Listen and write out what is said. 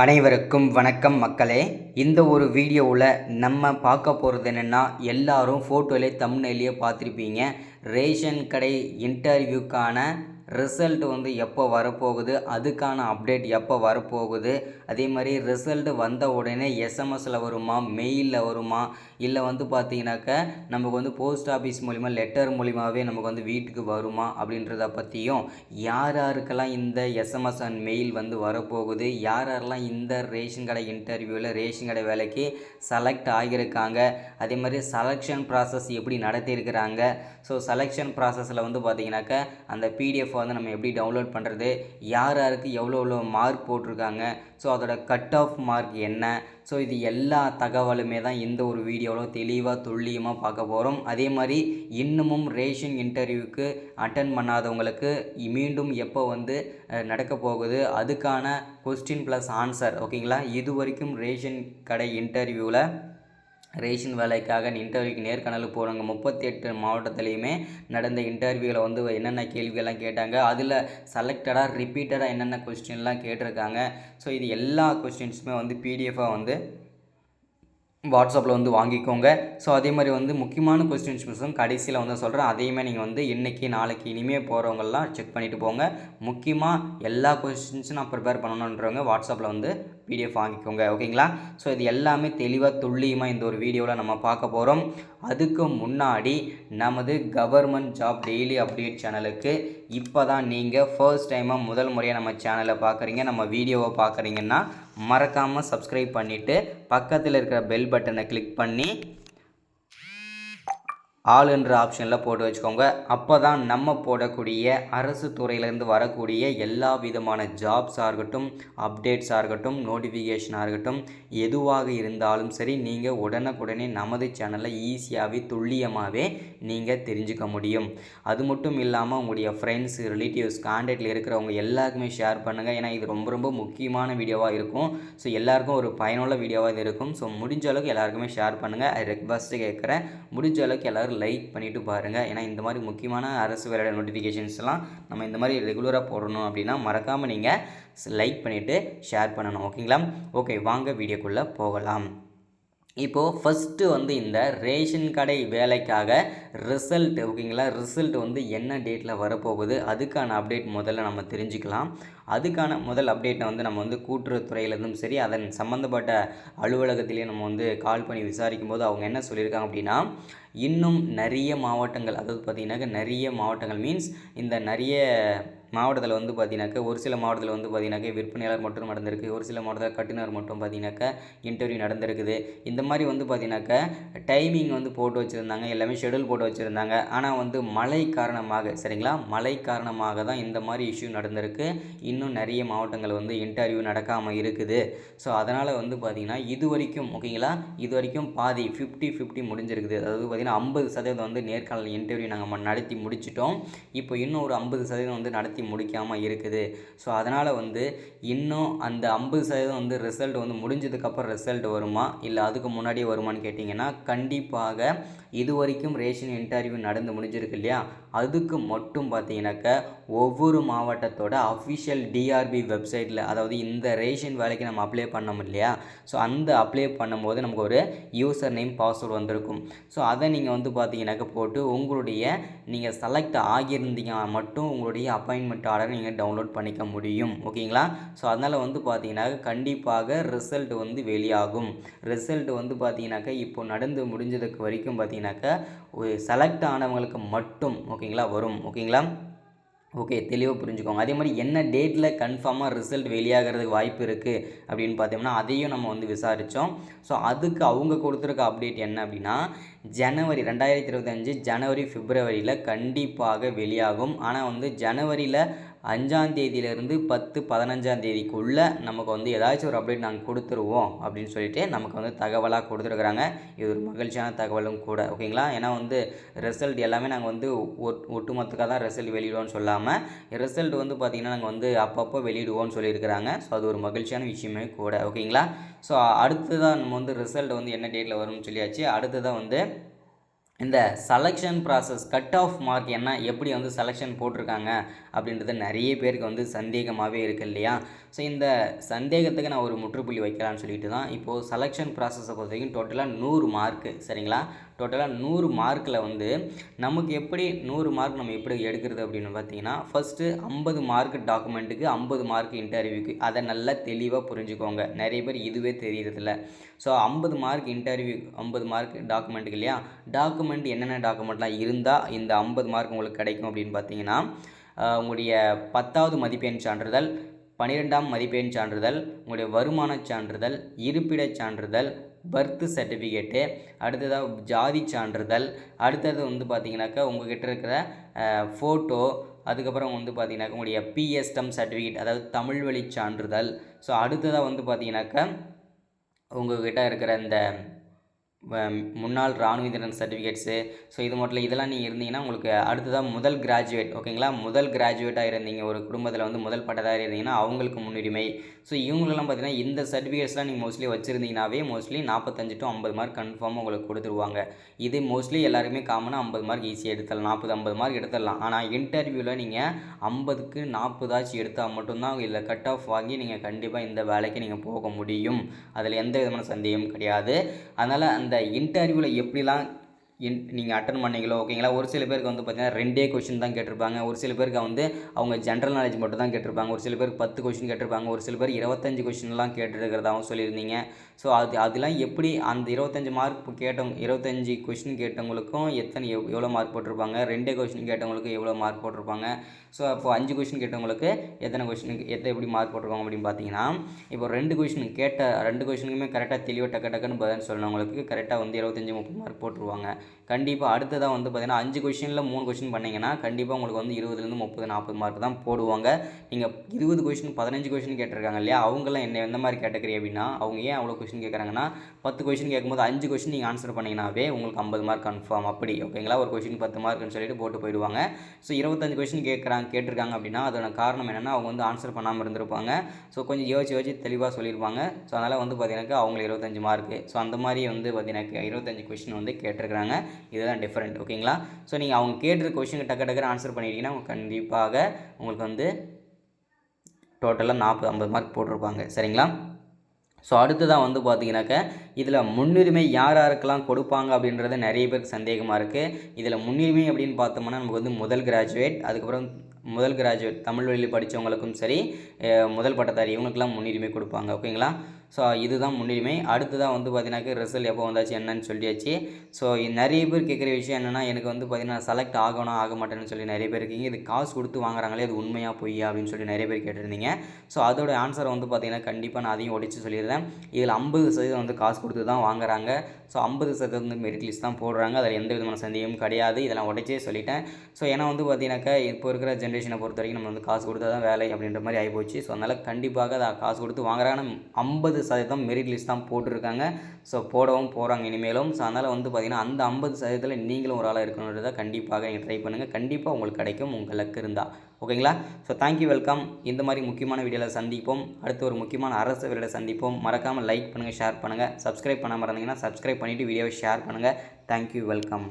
அனைவருக்கும் வணக்கம் மக்களே. இந்த ஒரு வீடியோவில் நம்ம பார்க்க போகிறது என்னென்னா, எல்லாரும் ஃபோட்டோலே தம்ப்நெயிலே பார்த்துருப்பீங்க. ரேஷன் கடை இன்டர்வியூக்கான ரிசல்ட் எப்போ வரப்போகுது, அதுக்கான அப்டேட் எப்போ வரப்போகுது, அதே மாதிரி ரிசல்ட் வந்த உடனே எஸ்எம்எஸில் வருமா, மெயிலில் வருமா, இல்லை பார்த்தீங்கன்னாக்க நமக்கு போஸ்ட் ஆஃபீஸ் மூலிமா லெட்டர் மூலிமாவே நமக்கு வீட்டுக்கு வருமா அப்படின்றத பற்றியும், யார் யாருக்கெல்லாம் இந்த எஸ்எம்எஸ் அண்ட் மெயில் வரப்போகுது, யார் யாரெல்லாம் இந்த ரேஷன் கடை இன்டர்வியூவில் ரேஷன் கடை வேலைக்கு செலக்ட் ஆகியிருக்காங்க, அதே மாதிரி செலெக்ஷன் ப்ராசஸ் எப்படி நடத்தியிருக்கிறாங்க. ஸோ செலெக்ஷன் ப்ராசஸில் பார்த்தீங்கன்னாக்க அந்த பிடிஎஃப் நம்ம எப்படி டவுன்லோட் பண்ணுறது, யார் யாருக்கு எவ்வளோ மார்க் போட்டிருக்காங்க, ஸோ அதோட கட் ஆஃப் மார்க் என்ன, ஸோ இது எல்லா தகவலுமே தான் இந்த ஒரு வீடியோவில் தெளிவாக துல்லியமாக பார்க்க போகிறோம். அதே மாதிரி இன்னமும் ரேஷன் இன்டர்வியூக்கு அட்டன் பண்ணாதவங்களுக்கு மீண்டும் எப்போ நடக்க போகுது, அதுக்கான கொஸ்டின் ப்ளஸ் ஆன்சர், ஓகேங்களா. இது வரைக்கும் ரேஷன் கடை இன்டர்வியூவில் ரேஷன் வேலைக்காக இன்டர்வியூக்கு நேர்காணலுக்கு போகிறவங்க 38 மாவட்டத்துலேயுமே நடந்த இன்டர்வியூவில் என்னென்ன கேள்வியெல்லாம் கேட்டாங்க, அதில் செலக்டடாக ரிப்பீட்டடாக என்னென்ன கொஸ்டின்லாம் கேட்டிருக்காங்க. ஸோ இது எல்லா கொஸ்டின்ஸுமே பிடிஎஃபாக வாட்ஸ்அப்பில் வாங்கிக்கோங்க. ஸோ அதே மாதிரி முக்கியமான கொஸ்டின்ஸும் கடைசியில் சொல்கிறேன். அதையுமே நீங்கள் இன்றைக்கி நாளைக்கு இனிமேல் போகிறவங்கெல்லாம் செக் பண்ணிவிட்டு போங்க. முக்கியமாக எல்லா கொஸ்டின்ஸும் நான் ப்ரிப்பேர் பண்ணணுன்றவங்க வாட்ஸ்அப்பில் பிடிஎஃப் வாங்கிக்கோங்க, ஓகேங்களா. ஸோ இது எல்லாமே தெளிவாக துல்லியமாக இந்த ஒரு வீடியோவில் நம்ம பார்க்க போகிறோம். அதுக்கு முன்னாடி நமது கவர்மெண்ட் ஜாப் டெய்லி அப்டேட் சேனலுக்கு இப்போ தான் நீங்கள் ஃபர்ஸ்ட் டைமாக முதல் முறையாக நம்ம சேனலை பார்க்குறீங்க, நம்ம வீடியோவை பார்க்குறீங்கன்னா மறக்காமல் சப்ஸ்கிரைப் பண்ணிவிட்டு பக்கத்தில் இருக்கிற பெல் பட்டனை கிளிக் பண்ணி ஆல் என்ற ஆப்ஷனில் போட்டு வச்சுக்கோங்க. அப்போ தான் நம்ம போடக்கூடிய அரசு துறையிலேருந்து வரக்கூடிய எல்லா விதமான ஜாப்ஸாக இருக்கட்டும், அப்டேட்ஸாக இருக்கட்டும், நோட்டிஃபிகேஷனாக இருக்கட்டும், எதுவாக இருந்தாலும் சரி நீங்கள் உடனுக்குடனே நமது சேனலில் ஈஸியாகவே துல்லியமாகவே நீங்கள் தெரிஞ்சுக்க முடியும். அது மட்டும் இல்லாமல் உங்களுடைய ஃப்ரெண்ட்ஸ், ரிலேட்டிவ்ஸ், கான்டாக்டில் இருக்கிறவங்க எல்லாருக்குமே ஷேர் பண்ணுங்கள். ஏன்னா இது ரொம்ப ரொம்ப முக்கியமான வீடியோவாக இருக்கும். ஸோ எல்லாருக்கும் ஒரு பயனுள்ள வீடியோவாக இது இருக்கும். ஸோ முடிஞ்ச அளவுக்கு எல்லாருக்குமே ஷேர் பண்ணுங்கள். ரெக்வஸ்ட்டு கேட்குறேன், முடிஞ்ச அளவுக்கு எல்லோரும் லைக் பண்ணிவிட்டு பாருங்கள். ஏன்னா இந்த மாதிரி முக்கியமான அரசு வேலையோட நோட்டிஃபிகேஷன்ஸ்லாம் நம்ம இந்த மாதிரி ரெகுலராக போடணும் அப்படின்னா மறக்காமல் நீங்கள் லைக் பண்ணிவிட்டு ஷேர் பண்ணணும், ஓகேங்களா. ஓகே, வாங்க வீடியோக்குள்ளே போகலாம். இப்போது ஃபஸ்ட்டு இந்த ரேஷன் கடை வேலைக்காக ரிசல்ட், ஓகேங்களா. ரிசல்ட் என்ன டேட்டில் வரப்போகுது, அதுக்கான அப்டேட் முதல்ல நம்ம தெரிஞ்சுக்கலாம். அதுக்கான முதல் அப்டேட்டை நம்ம கூட்டுறவுத்துறையிலேருந்தும் சரி, அதன் சம்மந்தப்பட்ட அலுவலகத்திலேயே நம்ம கால் பண்ணி விசாரிக்கும் போது அவங்க என்ன சொல்லியிருக்காங்க அப்படின்னா, இன்னும் நிறைய மாவட்டங்கள், அதாவது பார்த்திங்கனாக்கா நிறைய மாவட்டங்கள் மீன்ஸ் இந்த நிறைய மாவட்டத்தில் பார்த்திங்கனாக்கா ஒரு சில மாவட்டத்தில் பார்த்திங்கனாக்கா விற்பனையாளர் மட்டும் நடந்திருக்கு, ஒரு சில மாவட்டத்தில் கட்டுனர் மட்டும் பார்த்திங்கனாக்கா இன்டர்வியூ நடந்திருக்குது. இந்த மாதிரி பார்த்திங்கனாக்கா டைமிங் போட்டு வச்சுருந்தாங்க, எல்லாமே ஷெடியூல் போட்டு வச்சுருந்தாங்க. ஆனால் மழை காரணமாக, சரிங்களா, மழை காரணமாக தான் இந்த மாதிரி இஷ்யூ நடந்திருக்கு. இன்னும் நிறைய மாவட்டங்கள் இன்டர்வியூ நடக்காமல் இருக்குது. ஸோ அதனால் பார்த்திங்கன்னா இது வரைக்கும், ஓகேங்களா, இது வரைக்கும் பாதி 50-50 முடிஞ்சிருக்குது. அதாவது பார்த்திங்கன்னா 50% நேர்காணல் இன்டர்வியூ நாங்கள் நடத்தி முடிச்சிட்டோம். இப்போ இன்னும் ஒரு 50% நடத்தி முடிக்காமல் இருக்குது. ஸோ அதனால் இன்னும் அந்த 50% ரிசல்ட் முடிஞ்சதுக்கப்புறம் ரிசல்ட் வருமா, இல்லை அதுக்கு முன்னாடியே வருமானு கேட்டிங்கன்னா, கண்டிப்பாக இது வரைக்கும் ரேஷன் இன்டர்வியூ நடந்து முடிஞ்சிருக்கு இல்லையா, அதுக்கு மட்டும் பார்த்தீங்கன்னாக்கா ஒவ்வொரு மாவட்டத்தோட அஃபிஷியல் டிஆர்பி வெப்சைட்டில், அதாவது இந்த ரேஷன் வேலைக்கு நம்ம அப்ளை பண்ணோம் இல்லையா, ஸோ அந்த அப்ளை பண்ணும்போது நமக்கு ஒரு யூசர் நேம் பாஸ்வேர்டு வந்திருக்கும். ஸோ அதை நீங்கள் பார்த்தீங்கன்னாக்கா போட்டு உங்களுடைய நீங்கள் செலக்ட் ஆகியிருந்தீங்க மட்டும் உங்களுடைய அப்பாயின்மெண்ட் ஆர்டரை நீங்கள் டவுன்லோட் பண்ணிக்க முடியும், ஓகேங்களா. ஸோ அதனால் பார்த்தீங்கன்னாக்கா கண்டிப்பாக ரிசல்ட் வெளியாகும். ரிசல்ட் பார்த்தீங்கன்னாக்கா இப்போ நடந்து முடிஞ்சதுக்கு வரைக்கும் பார்த்தீங்கன்னாக்கா செலக்ட் ஆனவங்களுக்கு மட்டும், ஓகேங்களா, வரும், ஓகேங்களா. ஓகே, தெளிவாக புரிஞ்சுக்கோங்க. அதே மாதிரி என்ன டேட்டில் கன்ஃபார்மாக ரிசல்ட் வெளியாகிறதுக்கு வாய்ப்பு இருக்குது அப்படின்னு பார்த்தோம்னா அதையும் நம்ம விசாரித்தோம். ஸோ அதுக்கு அவங்க கொடுத்துருக்க அப்டேட் என்ன அப்படின்னா, ஜனவரி 2025 ஜனவரி பிப்ரவரியில் கண்டிப்பாக வெளியாகும். ஆனால் ஜனவரியில் 5ஆம் தேதியிலேருந்து 10-15ஆம் தேதிக்குள்ளே நமக்கு ஏதாச்சும் ஒரு அப்டேட் நாங்கள் கொடுத்துருவோம் அப்படின்னு சொல்லிட்டு நமக்கு தகவலாக கொடுத்துருக்குறாங்க. இது ஒரு மகிழ்ச்சியான தகவலும் கூட, ஓகேங்களா. ஏன்னா ரிசல்ட் எல்லாமே நாங்கள் ஒட்டுமொத்தக்காக தான் ரிசல்ட் வெளியிடுவோம்னு சொல்லாமல் ரிசல்ட் பார்த்திங்கன்னா நாங்கள் அப்பப்போ வெளியிடுவோம்னு சொல்லியிருக்கிறாங்க. ஸோ அது ஒரு மகிழ்ச்சியான விஷயமே கூட, ஓகேங்களா. ஸோ அடுத்ததாக நம்ம ரிசல்ட் என்ன டேட்டில் வரும்னு சொல்லியாச்சு. அடுத்ததாக இந்த selection process cut off mark என்ன எப்படி வந்து செலெக்ஷன் போட்டிருக்காங்க அப்படின்றது நிறைய பேருக்கு வந்து சந்தேகமாகவே இருக்குது இல்லையா? ஸோ இந்த சந்தேகத்துக்கு நான் ஒரு முற்றுப்புள்ளி வைக்கலான்னு சொல்லிட்டு தான் இப்போது செலெக்ஷன் ப்ராசஸை பொறுத்த வரைக்கும் டோட்டலாக 100 மார்க்கு சரிங்களா? டோட்டலாக 100 மார்க்கில் வந்து நமக்கு எப்படி 100 மார்க் நம்ம எப்படி எடுக்கிறது அப்படின்னு பார்த்தீங்கன்னா, ஃபஸ்ட்டு 50 மார்க் டாக்குமெண்ட்டுக்கு 50 மார்க் இன்டர்வியூக்கு அதை நல்லா தெளிவாக புரிஞ்சுக்கோங்க. நிறைய பேர் இதுவே தெரியறதில்ல. ஸோ 50 மார்க் இன்டர்வியூ 50 மார்க் டாக்குமெண்ட்டுக்கு இல்லையா? டாக்குமெண்ட் என்னென்ன டாக்குமெண்ட்லாம் இருந்தால் இந்த 50 மார்க் உங்களுக்கு கிடைக்கும் அப்படின்னு பார்த்தீங்கன்னா, உங்களுடைய 10வது மதிப்பெண் சான்றிதழ், 12ஆம் மதிப்பெண் சான்றிதழ், உங்களுடைய வருமானச் சான்றிதழ், இருப்பிடச் சான்றிதழ், பர்த் சர்டிஃபிகேட்டு, அடுத்ததாக ஜாதி சான்றிதழ், அடுத்தது வந்து பார்த்தீங்கன்னாக்கா உங்கள்கிட்ட இருக்கிற ஃபோட்டோ, அதுக்கப்புறம் வந்து பார்த்தீங்கன்னாக்கா உங்களுடைய பிஎஸ்டம் சர்டிஃபிகேட் அதாவது தமிழ் வழி சான்றிதழ். ஸோ அடுத்ததாக வந்து பார்த்தீங்கன்னாக்கா உங்கள்கிட்ட இருக்கிற இந்த முன்னாள் இராணுவ வீரன் சர்டிஃபிகேட்ஸு. ஸோ இது மட்டும் இல்லை, இதெல்லாம் நீங்கள் இருந்தீங்கன்னா உங்களுக்கு அடுத்ததாக முதல் கிராஜுவேட் ஓகேங்களா? முதல் கிராஜுவேட்டாக இருந்தீங்க ஒரு குடும்பத்தில் வந்து முதல் பட்டதாரி இருந்தீங்கன்னா அவங்களுக்கு முன்னுரிமை. ஸோ இவங்களெல்லாம் பார்த்தீங்கன்னா இந்த சர்டிஃபிகேட்ஸ்லாம் நீங்கள் மோஸ்ட்லி வச்சுருந்தீங்கன்னாவே மோஸ்ட்லி 45 to 50 மார்க் கன்ஃபார்மாக உங்களுக்கு கொடுத்துருவாங்க. இது மோஸ்ட்லி எல்லாருமே காமனாக 50 மார்க் ஈஸியாக எடுத்துடலாம், 40-50 மார்க் எடுத்துடலாம். ஆனால் இன்டர்வியூவில் நீங்கள் 50க்கு 40 எடுத்தால் மட்டும்தான் இதில் கட் ஆஃப் வாங்கி நீங்கள் கண்டிப்பாக இந்த வேலைக்கு நீங்கள் போக முடியும். அதில் எந்த விதமான சந்தேகமும் கிடையாது. அதனால் அந்த இன்டர்வியூவில் எப்படிலாம் நீங்கள் அட்டன் பண்ணீங்களோ ஓகேங்களா? ஒரு சில பேருக்கு வந்து பார்த்தீங்கன்னா 2 கொஷின் தான் கேட்டிருப்பாங்க. ஒரு சில பேருக்கு வந்து அவங்க ஜென்ரல் நாலேஜ் மட்டும் தான் கேட்டிருப்பாங்க. ஒரு சில பேருக்கு 10 கொஷின் கேட்டிருப்பாங்க. ஒரு சில பேர் 25 கொஷின்லாம் கேட்டுருக்கிறதாகவும் சொல்லியிருந்தீங்க. ஸோ அதெல்லாம் எப்படி அந்த 25 மார்க் 25 கொஷின் கேட்டவங்களுக்கும் எவ்வளோ மார்க் போட்டிருப்பாங்க, 2 கொஷின் கேட்டவங்களுக்கும் எவ்வளோ மார்க் போட்டிருப்பாங்க. ஸோ அப்போ 5 கொஷின் கேட்டவங்களுக்கு எப்படி மார்க் போட்டிருப்பாங்க அப்படின்னு பார்த்தீங்கன்னா, இப்போ 2 கொஷினுக்குமே கரெக்டாக தெளிவாக டக்குன்னு பதில் சொன்னவங்களுக்கு கரெக்டாக வந்து 25-30 மார்க் போட்டுருவாங்க. கண்டிப்பாக அடுத்ததாக வந்து பார்த்தீங்கன்னா 5 கொஷினில் 3 கொஷின் பண்ணிங்கன்னா கண்டிப்பாக உங்களுக்கு வந்து 20லேருந்து 30-40 மார்க் தான் போடுவாங்க. நீங்கள் 20 கொஷின் 15 கொஷின் கேட்டிருக்காங்க இல்லையா? அவங்களாம் எந்த மாதிரி கேட்டகரி அப்படின்னா, அவங்க ஏன் அவ்வளோ கொஷின் கேட்குறாங்கன்னா 10 கொஷின் கேட்கும்போது 5 கொஷின் நீங்கள் ஆன்சர் பண்ணிங்கனாவே உங்களுக்கு 50 மார்க் கன்ஃபார்ம் அப்படி ஓகேங்களா? ஒரு கொஷின் 10 மார்க்னு சொல்லிட்டு போட்டு போயிடுவாங்க. ஸோ 25 கொஷின் கேட்டிருக்காங்க அப்படின்னா அதோட காரணம் என்னென்னா அவங்க வந்து ஆன்சர் பண்ணாமல் இருந்திருப்பாங்க. ஸோ கொஞ்சம் யோசிச்சு தெளிவாக சொல்லியிருப்பாங்க. ஸோ அதனால் வந்து பார்த்தீங்கன்னாக்கா அவங்களுக்கு 25 மார்க்கு. ஸோ அந்த மாதிரி வந்து பார்த்தீங்கன்னாக்கா 25 கொஷின் வந்து கேட்டிருக்கிறாங்க. இதுதான் டிஃப்ரெண்ட் ஓகேங்களா? ஸோ நீங்கள் அவங்க கேட்டுற கொஷினுக்கு டக்குன்னு ஆன்சர் பண்ணிட்டீங்கன்னா கண்டிப்பாக உங்களுக்கு வந்து டோட்டலாக 40-50 மார்க் போட்டிருப்பாங்க சரிங்களா? ஸோ அடுத்ததாக வந்து பார்த்தீங்கன்னாக்கா இதில் முன்னுரிமை யாருக்கெல்லாம் கொடுப்பாங்க அப்படின்றது நிறைய பேருக்கு சந்தேகமாக இருக்குது. இதில் முன்னுரிமை அப்படின்னு பார்த்தோம்னா நமக்கு வந்து முதல் கிராஜுவேட் தமிழ் வழியில் படித்தவங்களுக்கும் சரி, முதல் பட்டதாரி இவங்களுக்கெல்லாம் முன்னுரிமை கொடுப்பாங்க ஓகேங்களா? ஸோ இதுதான் முன்னுரிமை. அடுத்ததாக வந்து பார்த்தீங்கன்னாக்கா ரிசல்ட் எப்போ வந்தாச்சு என்னன்னு சொல்லியாச்சு. ஸோ நிறைய பேர் கேட்குற விஷயம் என்னென்னா, எனக்கு வந்து பார்த்தீங்கன்னா செலக்ட் ஆகணும் ஆக மாட்டேன்னு சொல்லி நிறைய பேர் இருக்கீங்க. இது காசு கொடுத்து வாங்குறாங்களே அது உண்மையா பொய்யா அப்படின்னு சொல்லி நிறைய பேர் கேட்டிருந்தீங்க. ஸோ அதோட ஆன்சரை வந்து பார்த்தீங்கன்னா கண்டிப்பாக நான் அதையும் ஒடிச்சு சொல்லிடுறேன். இதில் 50% வந்து காசு கொடுத்து தான் வாங்குறாங்க. ஸோ 50% வந்து மெரிட் லிஸ்ட் தான் போடுறாங்க. அதில் எந்த விதமான சந்தேகமும் கிடையாது. இதெல்லாம் உடைச்சே சொல்லிட்டேன். ஸோ ஏன்னா வந்து பார்த்தீங்கன்னாக்கா இப்போ இருக்கிற ஜென்ரேஷனை பொறுத்த வரைக்கும் நம்ம வந்து காசு கொடுத்தா தான் வேலை அப்படின்ற மாதிரி ஆகிப்போச்சு. ஸோ அதனால் கண்டிப்பாக அதை காசு கொடுத்து வாங்குறாங்கன்னா 50% மெரிட் லிஸ்ட் தான் போட்டிருக்காங்க. ஸோ போடவும் போகிறாங்க இனிமேலும். ஸோ அதனால் வந்து பார்த்திங்கன்னா அந்த 50% நீங்களும் ஒரு ஆளாக இருக்கணுன்றதை கண்டிப்பாக நீங்கள் ட்ரை பண்ணுங்கள். கண்டிப்பாக உங்களுக்கு கிடைக்கும் உங்கள் லக் இருந்தால் ஓகேங்களா? So thank you, welcome. இந்த மாதிரி முக்கியமான வீடியோவில் சந்திப்போம். அடுத்து ஒரு முக்கியமான அரசு வீடியோவில் சந்திப்போம். மறக்காமல் லைக் பண்ணுங்கள், ஷேர் பண்ணுங்கள். சப்ஸ்கிரைப் பண்ணாமல் இருந்தீங்கன்னா சப்ஸ்கிரைப் பண்ணிவிட்டு வீடியோவை ஷேர் பண்ணுங்கள். Thank you, welcome.